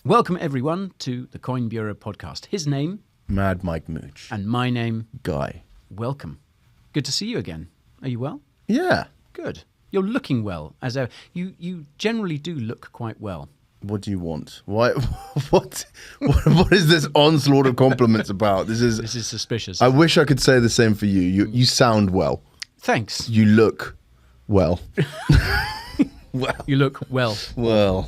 Welcome, everyone, to the Coin Bureau podcast. His name? Mad Mike Mooch. And my name? Guy. Welcome. Good to see you again. Are you well? Yeah. Good. You're looking well. You generally do look quite well. What do you want? Why? What is this onslaught of compliments about? This is suspicious. I wish I could say the same for you. You sound well. Thanks. You look well. Well. You look well. Well.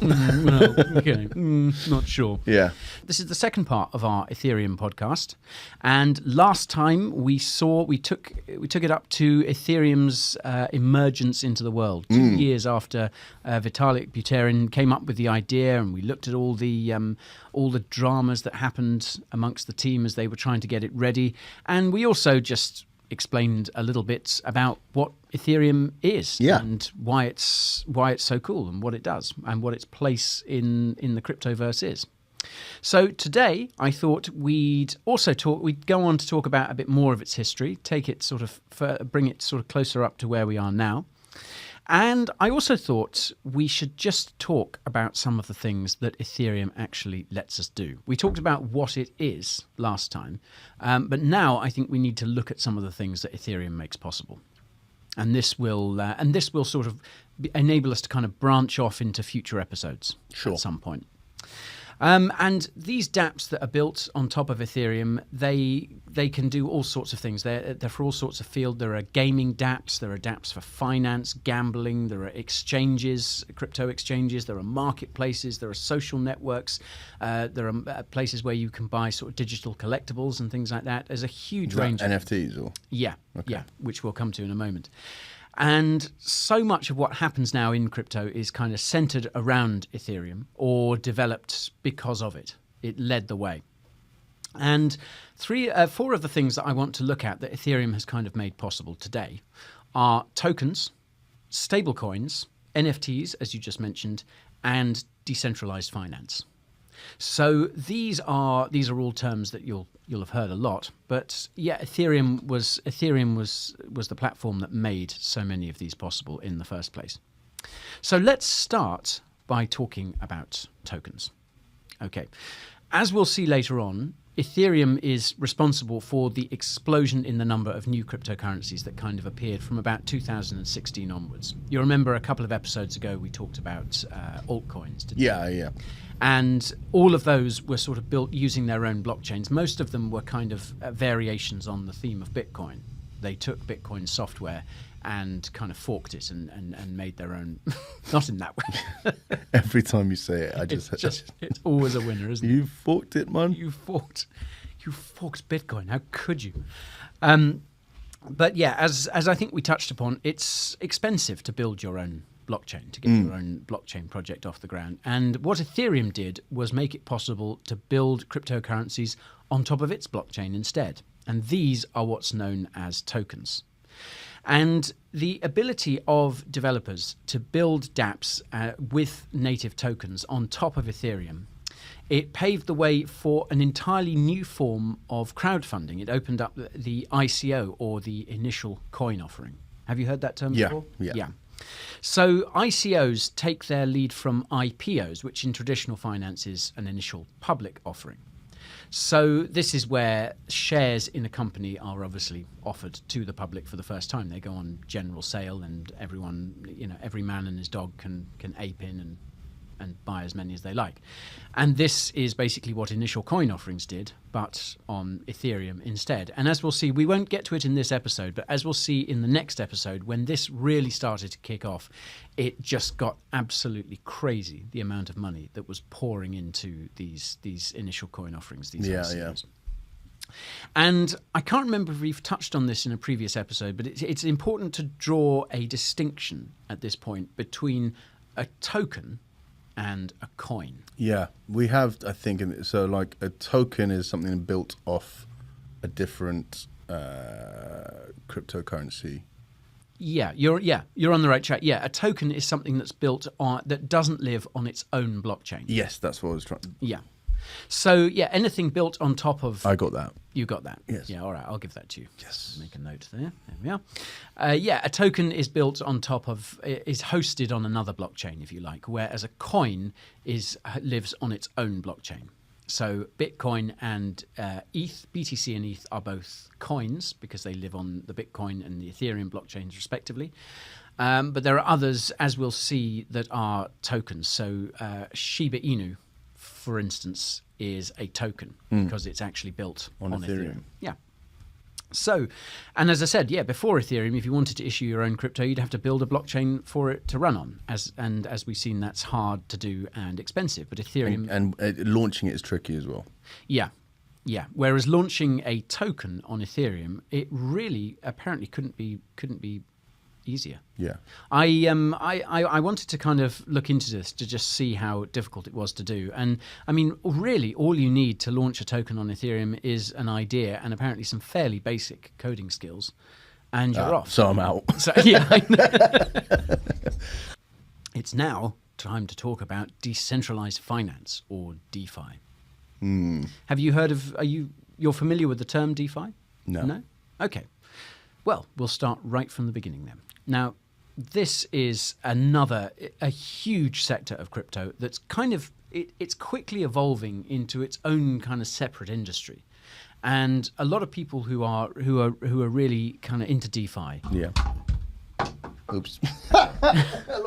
Okay. Not sure. Yeah. This is the second part of our Ethereum podcast, and last time we took it up to Ethereum's emergence into the world 2 years after Vitalik Buterin came up with the idea, and we looked at all the dramas that happened amongst the team as they were trying to get it ready, and we also just explained a little bit about what Ethereum is and why it's so cool and what it does and what its place in the cryptoverse is. So today I thought we'd go on to talk about a bit more of its history, bring it sort of closer up to where we are now. And I also thought we should just talk about some of the things that Ethereum actually lets us do. We talked about what it is last time, but now I think we need to look at some of the things that Ethereum makes possible. And this will sort of enable us to kind of branch off into future episodes at some point. And these dApps that are built on top of Ethereum, they can do all sorts of things. They're for all sorts of fields. There are gaming dApps, there are dApps for finance, gambling, there are exchanges, crypto exchanges, there are marketplaces, there are social networks, there are places where you can buy sort of digital collectibles and things like that. There's a huge range. NFTs or? Yeah, which we'll come to in a moment. And so much of what happens now in crypto is kind of centered around Ethereum or developed because of it. It led the way. And four of the things that I want to look at that Ethereum has kind of made possible today are tokens, stablecoins, NFTs, as you just mentioned, and decentralized finance. So these are all terms that you'll have heard a lot, but yeah, Ethereum was the platform that made so many of these possible in the first place. So let's start by talking about tokens. Okay, as we'll see later on, Ethereum is responsible for the explosion in the number of new cryptocurrencies that kind of appeared from about 2016 onwards. You remember a couple of episodes ago we talked about altcoins, didn't we? Yeah. And all of those were sort of built using their own blockchains. Most of them were kind of variations on the theme of Bitcoin. They took Bitcoin software and kind of forked it and made their own. Not in that way. Every time you say it, it's always a winner, isn't it? You forked it, man. You forked Bitcoin. How could you? But yeah, as I think we touched upon, it's expensive to build your own blockchain, to get your own blockchain project off the ground. And what Ethereum did was make it possible to build cryptocurrencies on top of its blockchain instead. And these are what's known as tokens. And the ability of developers to build dApps with native tokens on top of Ethereum, it paved the way for an entirely new form of crowdfunding. It opened up the ICO, or the initial coin offering. Have you heard that term before? Yeah. So ICOs take their lead from IPOs, which in traditional finance is an initial public offering. So this is where shares in a company are obviously offered to the public for the first time. They go on general sale, and everyone, every man and his dog can ape in and buy as many as they like. And this is basically what initial coin offerings did, but on Ethereum instead. And as we'll see, we won't get to it in this episode, but as we'll see in the next episode, when this really started to kick off, it just got absolutely crazy, the amount of money that was pouring into these initial coin offerings, these ICOs. And I can't remember if we've touched on this in a previous episode, but it's important to draw a distinction at this point between a token and a coin. Yeah, we have, I think, so like a token is something built off a different cryptocurrency. Yeah, you're on the right track. Yeah, a token is something that's built on, that doesn't live on its own blockchain. Yes, that's what I was trying. Yeah. So yeah, anything built on top of... I got that. You got that? Yes. Yeah, all right, I'll give that to you. Yes. Make a note there. There we are. Yeah, a token is built on top of, is hosted on another blockchain, if you like, whereas a coin lives on its own blockchain. So Bitcoin and ETH, BTC and ETH are both coins because they live on the Bitcoin and the Ethereum blockchains respectively. But there are others, as we'll see, that are tokens. So Shiba Inu, for instance, is a token because it's actually built on Ethereum. Yeah. So, and as I said, yeah, before Ethereum, if you wanted to issue your own crypto, you'd have to build a blockchain for it to run on. As we've seen, that's hard to do and expensive. But Ethereum and launching it is tricky as well. Yeah. Yeah. Whereas launching a token on Ethereum, it really apparently couldn't be easier. Yeah. I wanted to kind of look into this to just see how difficult it was to do. And I mean, really, all you need to launch a token on Ethereum is an idea and apparently some fairly basic coding skills, and you're off. So I'm out. So, yeah. I know. It's now time to talk about decentralized finance, or DeFi. Have you heard of? You're familiar with the term DeFi? No. No. Okay. Well, we'll start right from the beginning then. Now, this is a huge sector of crypto that's kind of it's quickly evolving into its own kind of separate industry, and a lot of people who are really kind of into DeFi. Yeah. Oops. A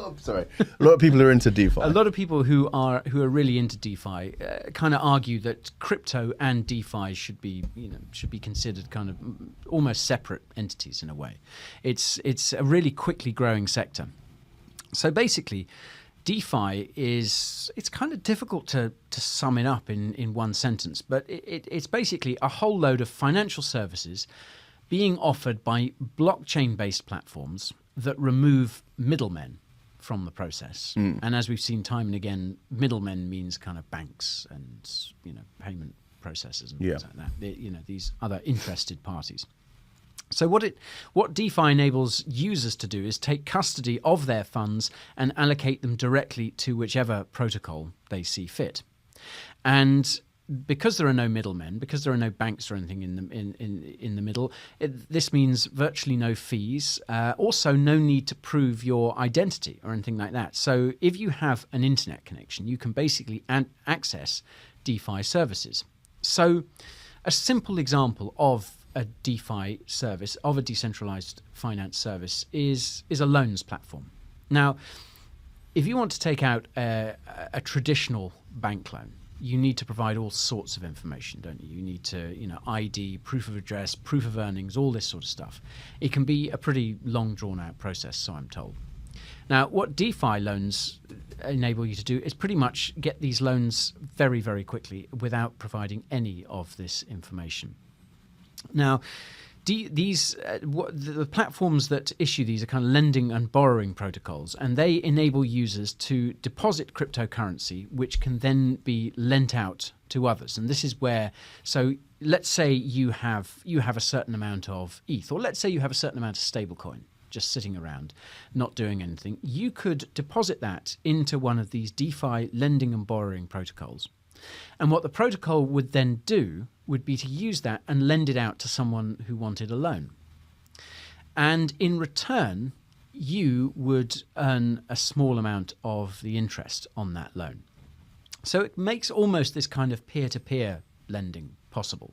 lot of people are into DeFi. A lot of people who are really into DeFi kind of argue that crypto and DeFi should be considered kind of almost separate entities in a way. It's a really quickly growing sector. So basically, DeFi it's kind of difficult to sum it up in one sentence, but it's basically a whole load of financial services being offered by blockchain-based platforms that remove middlemen from the process. And as we've seen time and again, middlemen means kind of banks and payment processors and things like that. These other interested parties. So what DeFi enables users to do is take custody of their funds and allocate them directly to whichever protocol they see fit. And because there are no middlemen, because there are no banks or anything in the middle, this means virtually no fees. Also, no need to prove your identity or anything like that. So, if you have an internet connection, you can basically access DeFi services. So, a simple example of a DeFi service, of a decentralized finance service, is a loans platform. Now, if you want to take out a traditional bank loan, you need to provide all sorts of information, don't you? You need to, ID, proof of address, proof of earnings, all this sort of stuff. It can be a pretty long, drawn-out process, so I'm told. Now, what DeFi loans enable you to do is pretty much get these loans very, very quickly without providing any of this information. Now, the platforms that issue these are kind of lending and borrowing protocols, and they enable users to deposit cryptocurrency, which can then be lent out to others. And this is where, so let's say you have a certain amount of ETH, or let's say you have a certain amount of stablecoin just sitting around, not doing anything. You could deposit that into one of these DeFi lending and borrowing protocols. And what the protocol would then do would be to use that and lend it out to someone who wanted a loan. And in return, you would earn a small amount of the interest on that loan. So it makes almost this kind of peer-to-peer lending possible.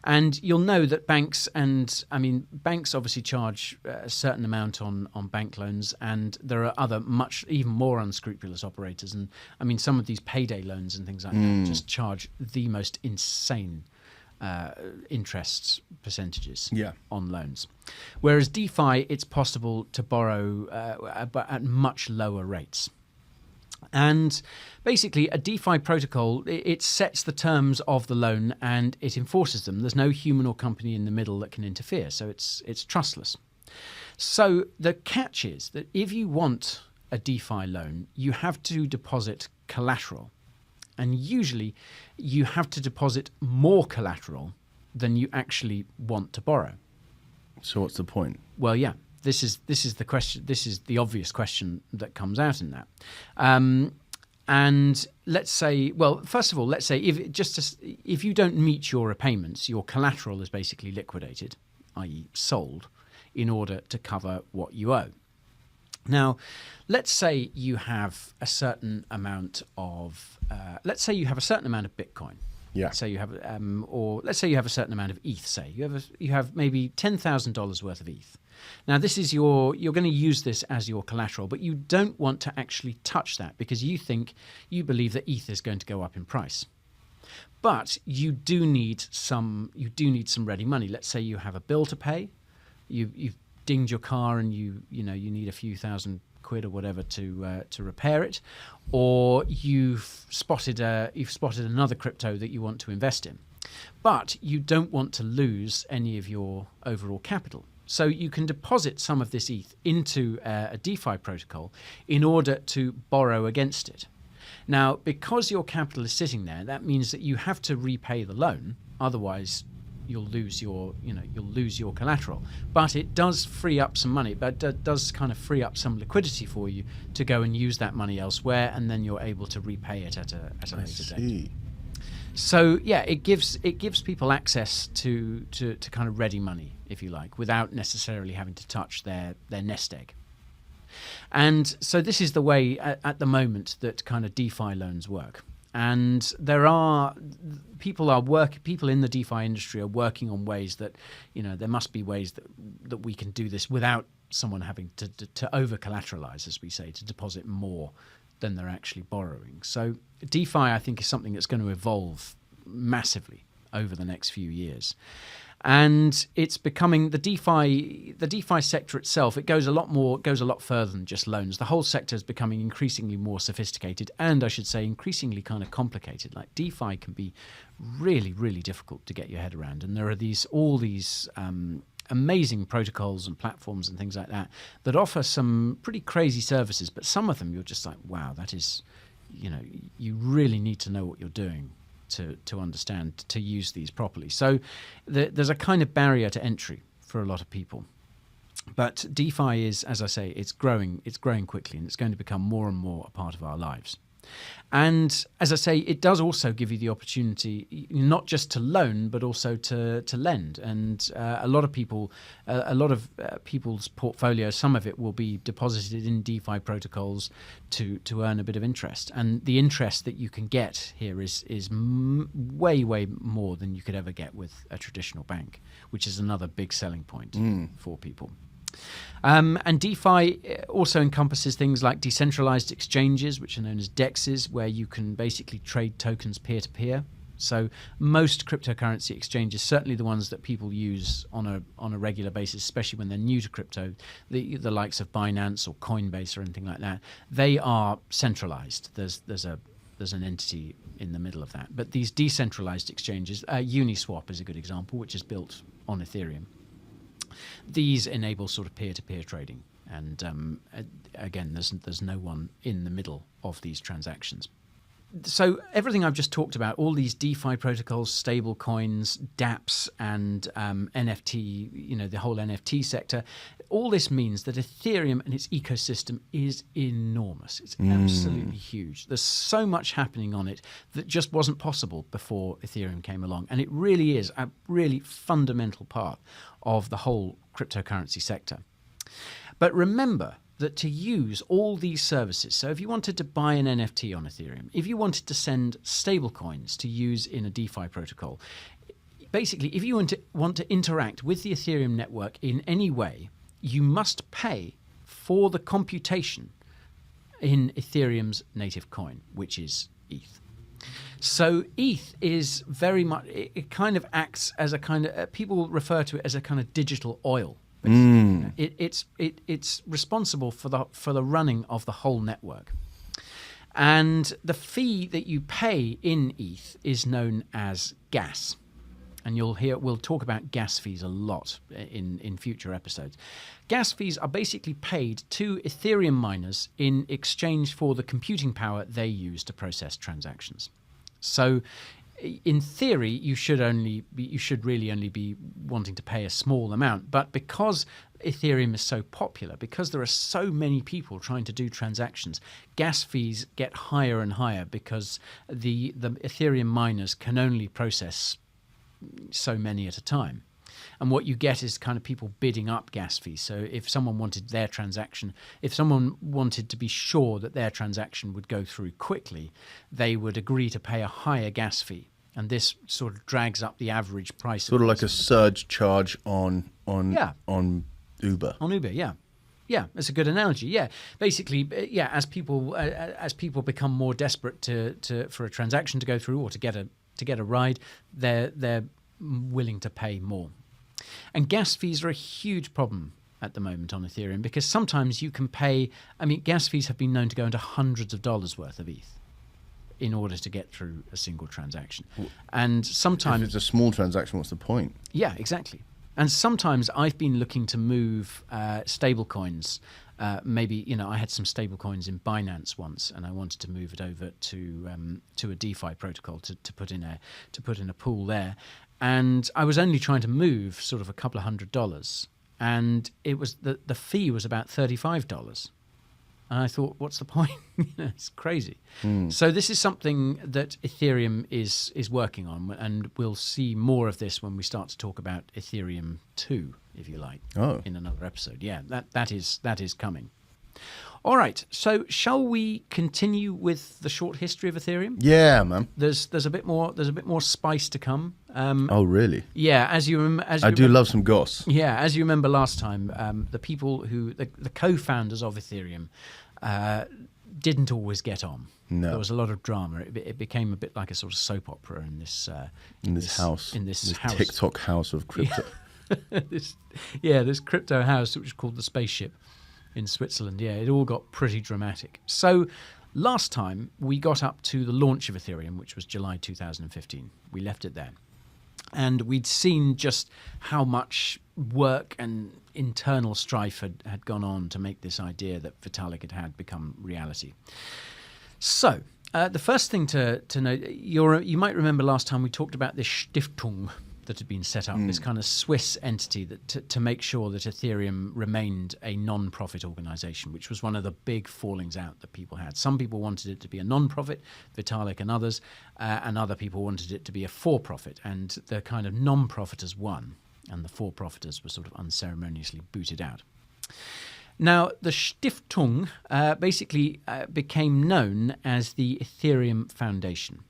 And you'll know that banks obviously charge a certain amount on bank loans, and there are other even more unscrupulous operators. And I mean, some of these payday loans and things like that just charge the most insane interest percentages on loans. Whereas DeFi, it's possible to borrow at much lower rates. And basically, a DeFi protocol, it sets the terms of the loan and it enforces them. There's no human or company in the middle that can interfere, so it's trustless. So the catch is that if you want a DeFi loan, you have to deposit collateral. And usually, you have to deposit more collateral than you actually want to borrow. So what's the point? Well, yeah. This is the question. This is the obvious question that comes out in that, And let's say, well, first of all, let's say if you don't meet your repayments, your collateral is basically liquidated, i.e. sold, in order to cover what you owe. Now, let's say you have a certain amount of Bitcoin. Yeah. Let's say you have, or let's say you have a certain amount of ETH. Say you have maybe $10,000 worth of ETH. Now, this is you're going to use this as your collateral, but you don't want to actually touch that because you believe that ETH is going to go up in price. But you do need some ready money. Let's say you have a bill to pay. You've dinged your car and you need a few thousand quid or whatever to repair it, or you've spotted another crypto that you want to invest in, but you don't want to lose any of your overall capital. So you can deposit some of this ETH into a DeFi protocol in order to borrow against it. Now, because your capital is sitting there, that means that you have to repay the loan. Otherwise, you'll lose your collateral. But it does free up some money. But it does kind of free up some liquidity for you to go and use that money elsewhere, and then you're able to repay it at a later date. So yeah, it gives people access to kind of ready money, if you like, without necessarily having to touch their nest egg. And so this is the way at the moment that kind of DeFi loans work. And people in the DeFi industry are working on ways that, there must be ways that we can do this without someone having to over collateralize, as we say, to deposit more than they're actually borrowing. So DeFi, I think, is something that's going to evolve massively over the next few years. And it's becoming the DeFi sector itself. It goes a lot further than just loans. The whole sector is becoming increasingly more sophisticated, and I should say increasingly kind of complicated. Like DeFi can be really, really difficult to get your head around, and there are all these amazing protocols and platforms and things like that offer some pretty crazy services. But some of them you're just like, wow, that is, you really need to know what you're doing to understand, to use these properly. So there's a kind of barrier to entry for a lot of people. But DeFi is, as I say, it's growing quickly, and it's going to become more and more a part of our lives. And as I say, it does also give you the opportunity not just to loan, but also to lend. And a lot of people's portfolios, some of it will be deposited in DeFi protocols to earn a bit of interest. And the interest that you can get here is way, way more than you could ever get with a traditional bank, which is another big selling point for people. And DeFi also encompasses things like decentralized exchanges, which are known as DEXs, where you can basically trade tokens peer-to-peer. So most cryptocurrency exchanges, certainly the ones that people use on a regular basis, especially when they're new to crypto, the likes of Binance or Coinbase or anything like that, they are centralized. There's an entity in the middle of that. But these decentralized exchanges, Uniswap is a good example, which is built on Ethereum. These enable sort of peer-to-peer trading, and again, there's no one in the middle of these transactions. So everything I've just talked about, all these DeFi protocols, stable coins, dApps, and NFT, the whole NFT sector, all this means that Ethereum and its ecosystem is enormous. It's absolutely huge. There's so much happening on it that just wasn't possible before Ethereum came along. And it really is a really fundamental part of the whole cryptocurrency sector. But remember that to use all these services, so if you wanted to buy an NFT on Ethereum, if you wanted to send stablecoins to use in a DeFi protocol, basically, if you want to interact with the Ethereum network in any way, you must pay for the computation in Ethereum's native coin, which is ETH. So ETH is very much, it kind of acts as a kind of, people refer to it as a kind of digital oil. It's responsible for the running of the whole network. And the fee that you pay in ETH is known as gas. And we'll talk about gas fees a lot in future episodes. Gas fees are basically paid to Ethereum miners in exchange for the computing power they use to process transactions. So in theory, you should really only be wanting to pay a small amount. But because Ethereum is so popular, because there are so many people trying to do transactions, gas fees get higher and higher because the Ethereum miners can only process so many at a time. And what you get is kind of people bidding up gas fees. So if someone wanted to be sure that their transaction would go through quickly, they would agree to pay a higher gas fee. And this sort of drags up the average price. Sort of like a surge charge on Uber. On Uber, yeah. Yeah, that's a good analogy. Yeah, basically, as people become more desperate for a transaction to go through or to get a ride, they're willing to pay more. And gas fees are a huge problem at the moment on Ethereum because sometimes you can pay. I mean, gas fees have been known to go into hundreds of dollars worth of ETH in order to get through a single transaction. And sometimes if it's a small transaction, what's the point? Yeah, exactly. And sometimes I've been looking to move stable coins. Maybe, I had some stable coins in Binance once, and I wanted to move it over to a DeFi protocol to put in a pool there. And I was only trying to move sort of a couple of $100, and it was the fee was about $35. And I thought, what's the point? It's crazy. So this is something that Ethereum is working on, and we'll see more of this when we start to talk about Ethereum 2, if you like, in another episode. Yeah, that is coming. All right, so shall we continue with the short history of Ethereum? Yeah, man. There's a bit more spice to come. Oh, really? Yeah, I do love some goss. Yeah, as you remember last time, the people the co-founders of Ethereum didn't always get on. No. There was a lot of drama. It became a bit like a sort of soap opera in this house. TikTok house of crypto. This crypto house, which is called the Spaceship in Switzerland. Yeah, it all got pretty dramatic. So last time we got up to the launch of Ethereum, which was July 2015. We left it there. And we'd seen just how much work and internal strife had gone on to make this idea that Vitalik had become reality. So the first thing to note, you might remember last time we talked about this Stiftung that had been set up, this kind of Swiss entity that to make sure that Ethereum remained a non-profit organization, which was one of the big fallings out that people had. Some people wanted it to be a non-profit, Vitalik and others, and other people wanted it to be a for-profit, and the kind of non-profiters won, and the for-profiters were sort of unceremoniously booted out. Now, the Stiftung basically became known as the Ethereum Foundation.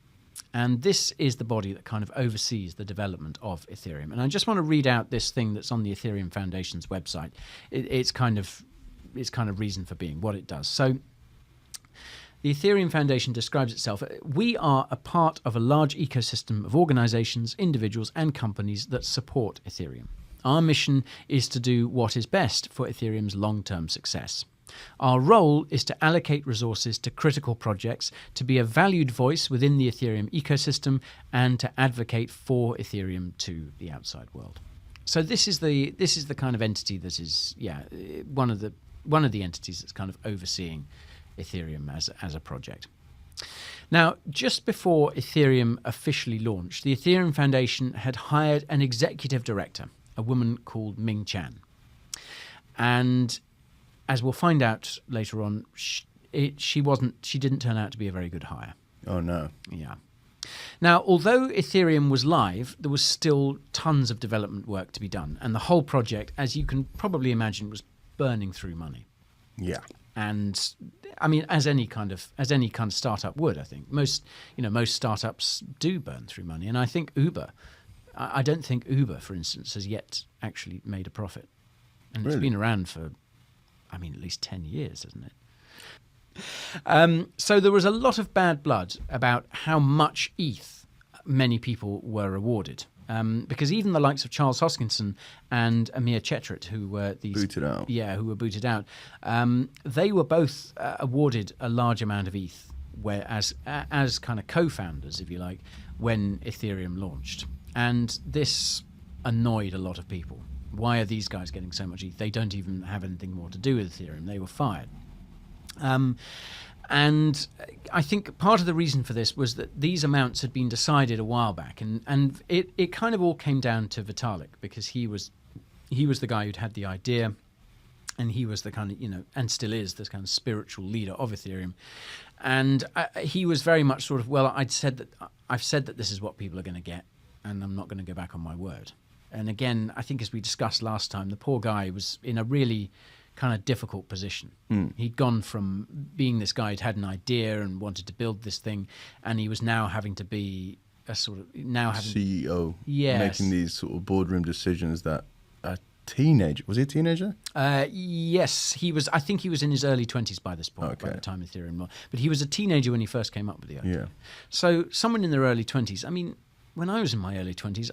And this is the body that kind of oversees the development of Ethereum. And I just want to read out this thing that's on the Ethereum Foundation's website. It's kind of reason for being, what it does. So the Ethereum Foundation describes itself: we are a part of a large ecosystem of organizations, individuals, and companies that support Ethereum. Our mission is to do what is best for Ethereum's long-term success. Our role is to allocate resources to critical projects, to be a valued voice within the Ethereum ecosystem, and to advocate for Ethereum to the outside world. So this is the kind of entity that is one of the entities that's kind of overseeing Ethereum as a project. Now, just before Ethereum officially launched, the Ethereum Foundation had hired an executive director, a woman called Ming Chan. And as we'll find out later on, she didn't turn out to be a very good hire. Oh, no. Yeah. Now, although Ethereum was live, there was still tons of development work to be done. And the whole project, as you can probably imagine, was burning through money. Yeah. And I mean, as any kind of startup would, I think most startups do burn through money. And I think I don't think Uber, for instance, has yet actually made a profit. And It's been around for, at least 10 years, hasn't it? So there was a lot of bad blood about how much ETH many people were awarded. Because even the likes of Charles Hoskinson and Amir Chetrit, who were booted out. Yeah, who were booted out, they were both awarded a large amount of ETH, as kind of co-founders, if you like, when Ethereum launched. And this annoyed a lot of people. Why are these guys getting so much ETH? They don't even have anything more to do with Ethereum. They were fired. And I think part of the reason for this was that these amounts had been decided a while back, and it kind of all came down to Vitalik, because he was the guy who'd had the idea, and he was the kind of, and still is this kind of spiritual leader of Ethereum. And he was very much sort of, well, I've said that this is what people are going to get, and I'm not going to go back on my word. And again, I think as we discussed last time, the poor guy was in a really kind of difficult position. He'd gone from being this guy who'd had an idea and wanted to build this thing, and he was now having to be a sort of CEO, yes, making these sort of boardroom decisions that a teenager, was he a teenager? Yes, he was. I think he was in his early 20s by this point, by the time Ethereum, but he was a teenager when he first came up with the idea. Yeah. So someone in their early 20s. I mean, when I was in my early 20s,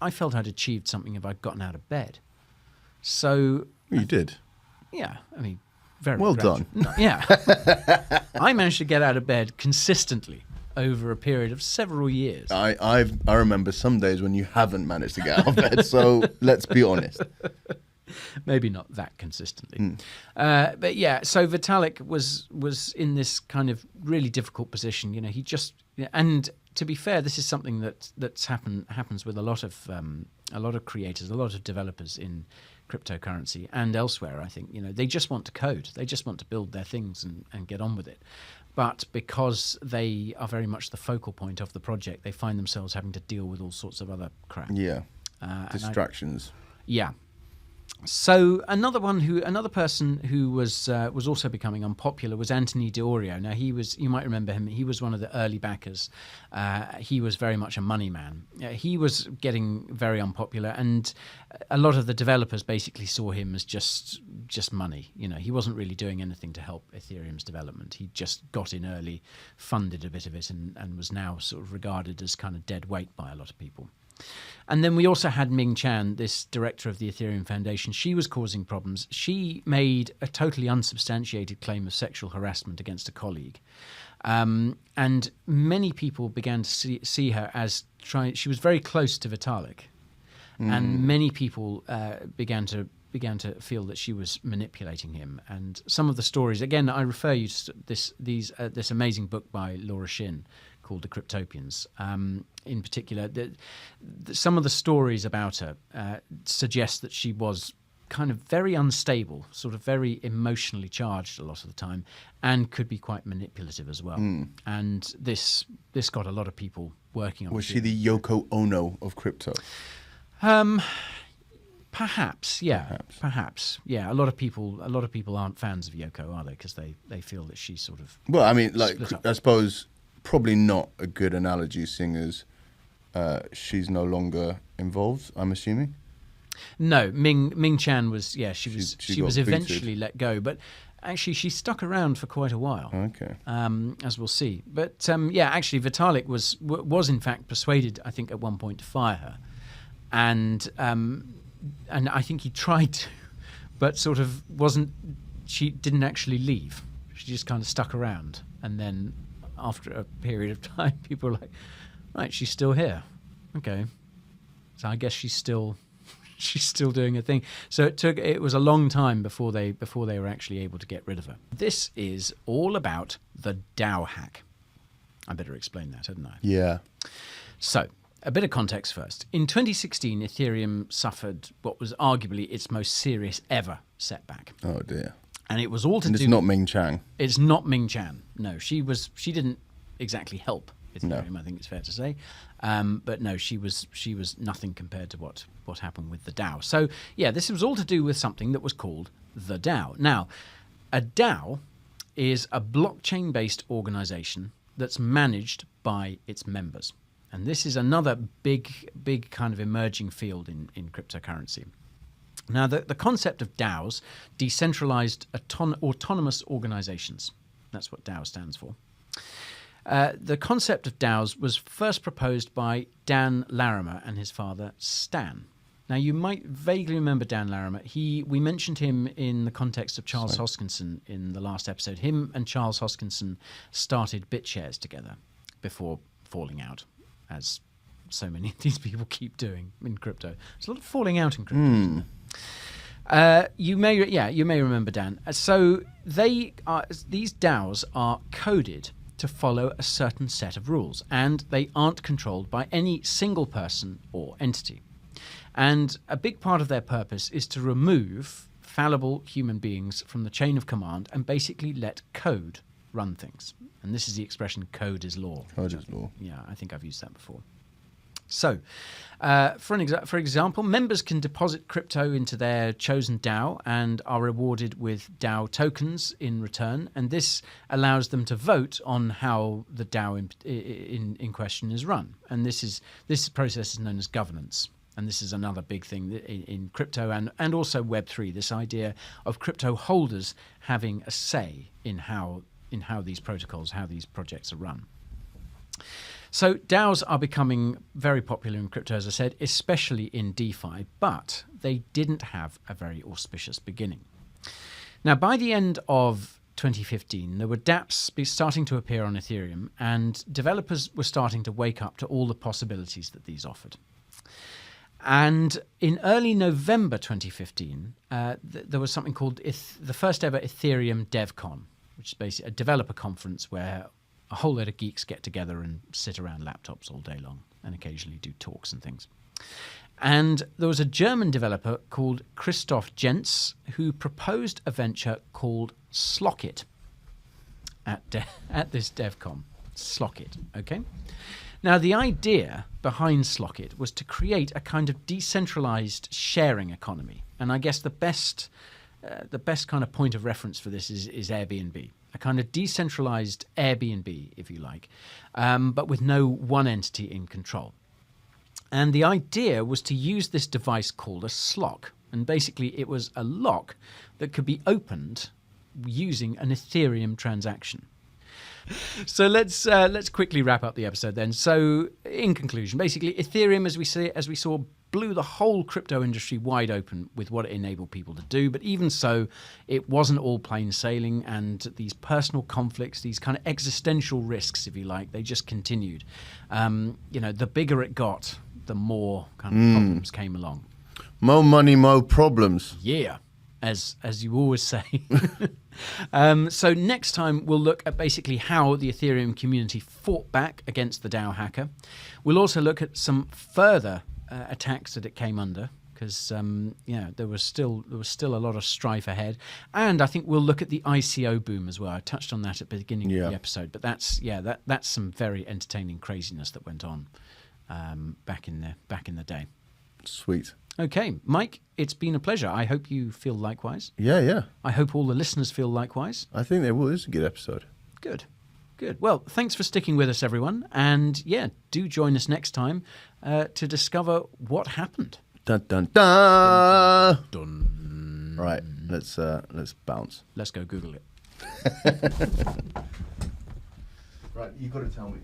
I felt I'd achieved something if I'd gotten out of bed. So You did. Yeah, I mean, very well done. No, yeah. I managed to get out of bed consistently over a period of several years. I remember some days when you haven't managed to get out of bed, so let's be honest. Maybe not that consistently. But yeah, so Vitalik was in this kind of really difficult position. He just, and to be fair, this is something that's happens with a lot of creators, a lot of developers in cryptocurrency and elsewhere. I think they just want to code, they just want to build their things and get on with it. But because they are very much the focal point of the project, they find themselves having to deal with all sorts of other crap. Yeah, distractions. Yeah. So another person who was also becoming unpopular was Anthony D'Orio. Now you might remember him. He was one of the early backers. He was very much a money man. He was getting very unpopular, and a lot of the developers basically saw him as just money. He wasn't really doing anything to help Ethereum's development. He just got in early, funded a bit of it, and was now sort of regarded as kind of dead weight by a lot of people. And then we also had Ming Chan, this director of the Ethereum Foundation. She was causing problems. She made a totally unsubstantiated claim of sexual harassment against a colleague. And many people began to see her as she was very close to Vitalik. And many people began to feel that she was manipulating him. And some of the stories, again, I refer you to this amazing book by Laura Shin called The Cryptopians. In particular, some of the stories about her suggest that she was kind of very unstable, sort of very emotionally charged a lot of the time, and could be quite manipulative as well. And this got a lot of people working on it. Was she the Yoko Ono of crypto? Perhaps, yeah. Perhaps, yeah. A lot of people aren't fans of Yoko, are they? Because they feel that she's sort of... Well, I mean, like, I suppose probably not a good analogy, seeing as she's no longer involved, I'm assuming. No, Ming Chan was, yeah, she was eventually booted. let go, but actually she stuck around for quite a while. Okay. As we'll see. But yeah, actually Vitalik was in fact persuaded, I think, at one point to fire her. And I think he tried to, but sort of she didn't actually leave. She just kind of stuck around. And then after a period of time, people were like, right, she's still here. Okay. So I guess she's still doing her thing. So it was a long time before they were actually able to get rid of her. This is all about the DAO hack. I better explain that, hadn't I? Yeah. So, a bit of context first. In 2016, Ethereum suffered what was arguably its most serious ever setback. Oh dear. And it was all to do... It's not Ming Chan. It's not Ming Chan. No, she didn't exactly help Ethereum, no. I think it's fair to say. But no, she was nothing compared to what happened with the DAO. So yeah, this was all to do with something that was called the DAO. Now, a DAO is a blockchain-based organization that's managed by its members. And this is another big kind of emerging field in cryptocurrency. Now, the concept of DAOs, decentralized autonomous organizations, that's what DAO stands for. The concept of DAOs was first proposed by Dan Larimer and his father, Stan. Now, you might vaguely remember Dan Larimer. We mentioned him in the context of Charles Hoskinson in the last episode. Him and Charles Hoskinson started BitShares together before falling out, as so many of these people keep doing in crypto. There's a lot of falling out in crypto, isn't there? You may remember, Dan. So these DAOs are coded to follow a certain set of rules, and they aren't controlled by any single person or entity. And a big part of their purpose is to remove fallible human beings from the chain of command and basically let code run things. And this is the expression "code is law." Code is law. Yeah, I think I've used that before. So, for example, members can deposit crypto into their chosen DAO and are rewarded with DAO tokens in return. And this allows them to vote on how the DAO in question is run. And this process is known as governance. And this is another big thing in crypto and also Web3, this idea of crypto holders having a say in how these protocols, how these projects are run. So DAOs are becoming very popular in crypto, as I said, especially in DeFi, but they didn't have a very auspicious beginning. Now, by the end of 2015, there were dApps starting to appear on Ethereum, and developers were starting to wake up to all the possibilities that these offered. And in early November 2015, there was something called the first ever Ethereum DevCon, which is basically a developer conference where a whole load of geeks get together and sit around laptops all day long and occasionally do talks and things. And there was a German developer called Christoph Jentz who proposed a venture called Slock.it at this DevCon. Slock.it, okay? Now, the idea behind Slock.it was to create a kind of decentralized sharing economy. And I guess the best kind of point of reference for this is Airbnb. A kind of decentralized Airbnb, if you like, but with no one entity in control. And the idea was to use this device called a Slock. And basically it was a lock that could be opened using an Ethereum transaction. So let's quickly wrap up the episode then. So in conclusion, basically Ethereum, as we saw, blew the whole crypto industry wide open with what it enabled people to do. But even so, it wasn't all plain sailing, and these personal conflicts, these kind of existential risks, if you like, they just continued. The bigger it got, the more kind of problems came along. More money, more problems. Yeah, as you always say. So next time we'll look at basically how the Ethereum community fought back against the DAO hacker. We'll also look at some further attacks that it came under, because there was still a lot of strife ahead, and I think we'll look at the ICO boom as well. I touched on that at the beginning of the episode, but that's some very entertaining craziness that went on back in the day. Sweet. Okay, Mike, it's been a pleasure. I hope you feel likewise. Yeah. I hope all the listeners feel likewise. I think they will. This is a good episode. Good. Well, thanks for sticking with us, everyone. And do join us next time to discover what happened. Dun dun dun. Dun. Right, let's bounce. Let's go Google it. Right, you got to tell me.